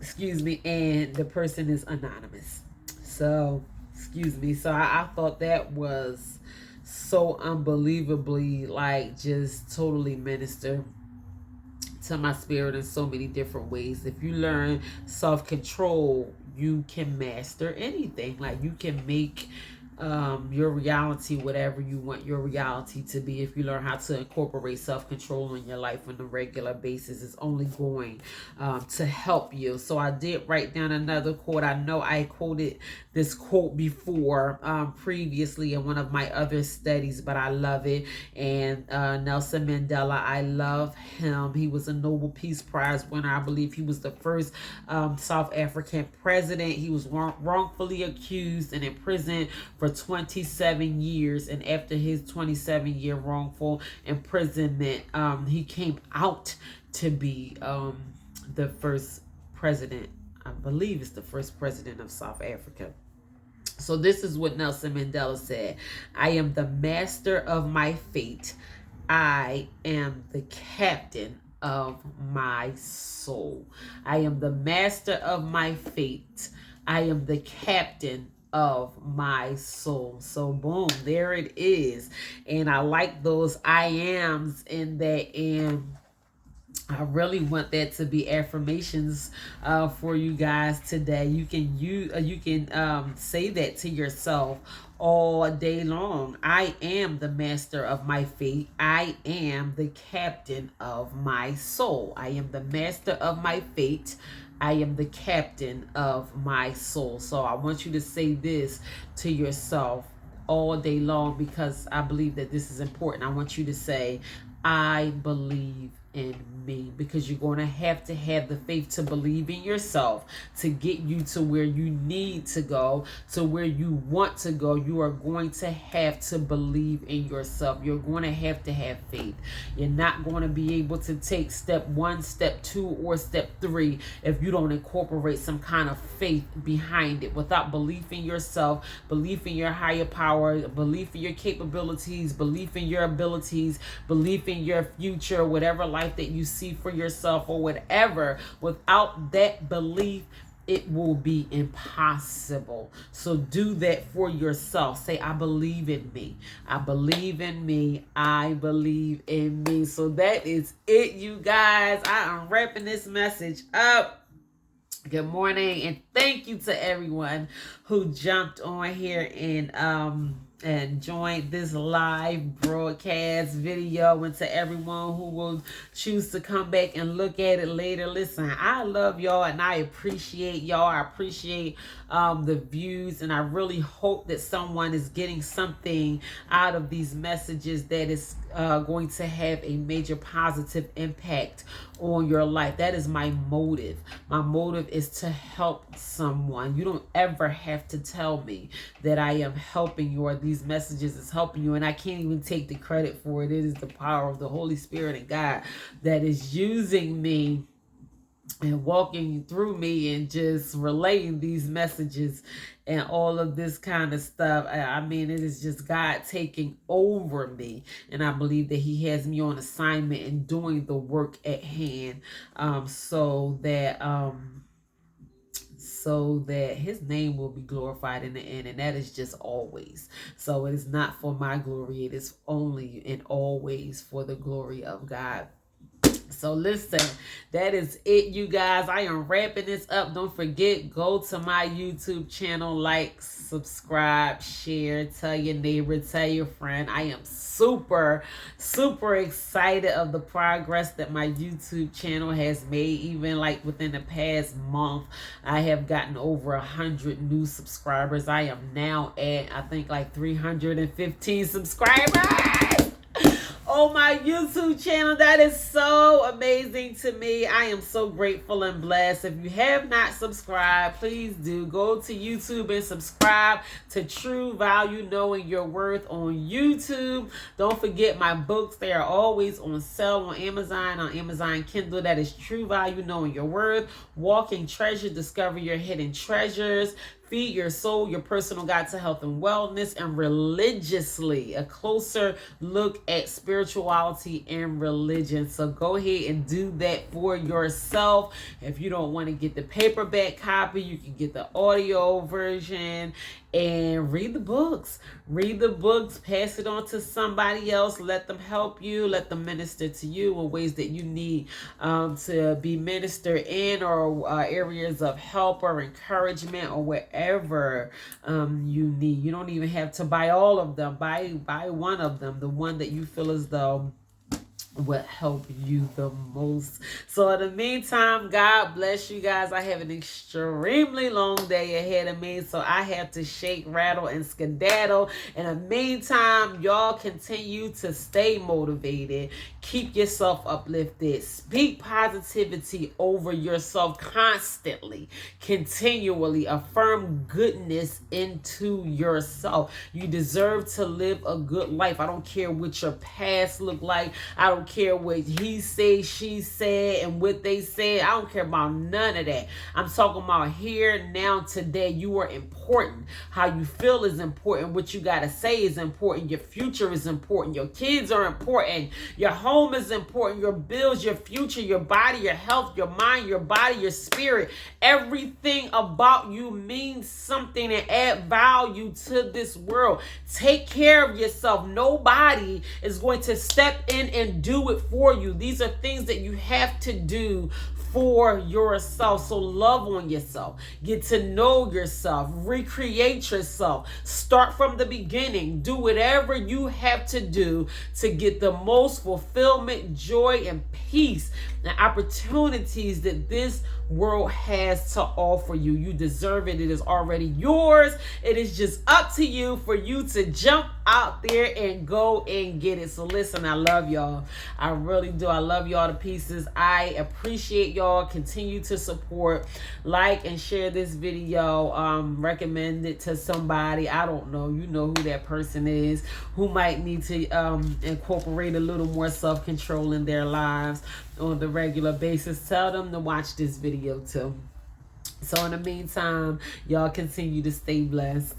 Excuse me. And the person is anonymous. So, excuse me. So I thought that was so unbelievably, like, just totally minister to my spirit in so many different ways. If you learn self-control, you can master anything. Like, you can make your reality whatever you want your reality to be. If you learn how to incorporate self-control in your life on a regular basis, it's only going to help you. So I did write down another quote. I know I quoted this quote before previously in one of my other studies, but I love it. And Nelson Mandela, I love him. He was a Nobel Peace Prize winner. I believe he was the first South African president. He was wrongfully accused and imprisoned for 27 years. And after his 27-year wrongful imprisonment, he came out to be the first president. I believe it's the first president of South Africa. So this is what Nelson Mandela said: I am the master of my fate. I am the captain of my soul. I am the master of my fate. I am the captain of my soul. So boom, there it is. And I like those I ams in that, and I really want that to be affirmations for you guys today. You can say that to yourself all day long. I am the master of my fate. I am the captain of my soul. I am the master of my fate. I am the captain of my soul. So I want you to say this to yourself all day long, because I believe that this is important. I want you to say, I believe in me, because you're going to have the faith to believe in yourself to get you to where you need to go, to where you want to go. You are going to have to believe in yourself. You're going to have faith. You're not going to be able to take step 1, step 2, or step 3 if you don't incorporate some kind of faith behind it. Without belief in yourself, belief in your higher power, belief in your capabilities, belief in your abilities, belief in your future, whatever life that you see for yourself or whatever, without that belief, it will be impossible. So do that for yourself. Say, I believe in me. I believe in me. I believe in me. So that is it, you guys. I am wrapping this message up. Good morning, and thank you to everyone who jumped on here and joined this live broadcast video, and to everyone who will choose to come back and look at it later. Listen, I love y'all, and I appreciate y'all. I appreciate the views, and I really hope that someone is getting something out of these messages that is going to have a major positive impact on your life. That is my motive. My motive is to help someone. You don't ever have to tell me that I am helping you or these messages is helping you, and I can't even take the credit for it. It is the power of the Holy Spirit and God that is using me and walking through me and just relaying these messages and all of this kind of stuff. I mean, it is just God taking over me, and I believe that he has me on assignment and doing the work at hand, so that his name will be glorified in the end, and that is just always. So it is not for my glory, it is only and always for the glory of God. So listen, that is it, you guys. I am wrapping this up. Don't forget, go to my YouTube channel, like, subscribe, share, tell your neighbor, tell your friend. I am super, super excited of the progress that my YouTube channel has made. Even like within the past month, I have gotten over 100 new subscribers. I am now at, I think, like 315 subscribers on my YouTube channel. That is so amazing to me. I am so grateful and blessed. If you have not subscribed, please do go to YouTube and subscribe to True Value Knowing Your Worth on YouTube. Don't forget my books. They are always on sale on Amazon Kindle. That is True Value Knowing Your Worth, Walking Treasure, Discover Your Hidden Treasures, Feed Your Soul, Your Personal Guide to Health and Wellness, and Religiously, a closer look at spirituality and religion. So go ahead and do that for yourself. If you don't want to get the paperback copy, you can get the audio version and read the books. Read the books, pass it on to somebody else, let them help you, let them minister to you in ways that you need to be ministered in, or areas of help or encouragement, or whatever you need. You don't even have to buy all of them. Buy one of them, the one that you feel as though would help you the most. So in the meantime, God bless you guys. I have an extremely long day ahead of me, so I have to shake, rattle, and skedaddle. In the meantime, y'all continue to stay motivated. Keep yourself uplifted. Speak positivity over yourself constantly, continually. Affirm goodness into yourself. You deserve to live a good life. I don't care what your past look like. I don't care what he said, she said, and what they said. I don't care about none of that. I'm talking about here, now, today. You are important. How you feel is important. What you got to say is important. Your future is important. Your kids are important. Your home is important. Your bills, your future, your body, your health, your mind, your body, your spirit. Everything about you means something and add value to this world. Take care of yourself. Nobody is going to step in and do it for you. These are things that you have to do for yourself. So love on yourself. Get to know yourself. Recreate yourself. Start from the beginning. Do whatever you have to do to get the most fulfillment, joy, and peace and opportunities that this world has to offer you. You deserve it. It is already yours. It is just up to you for you to jump out there and go and get it. So listen, I love y'all. I really do. I love y'all to pieces. I appreciate y'all. Continue to support, like, and share this video. Recommend it to somebody. I don't know. You know who that person is who might need to incorporate a little more self-control in their lives on the regular basis. Tell them to watch this video too. So in the meantime, y'all continue to stay blessed.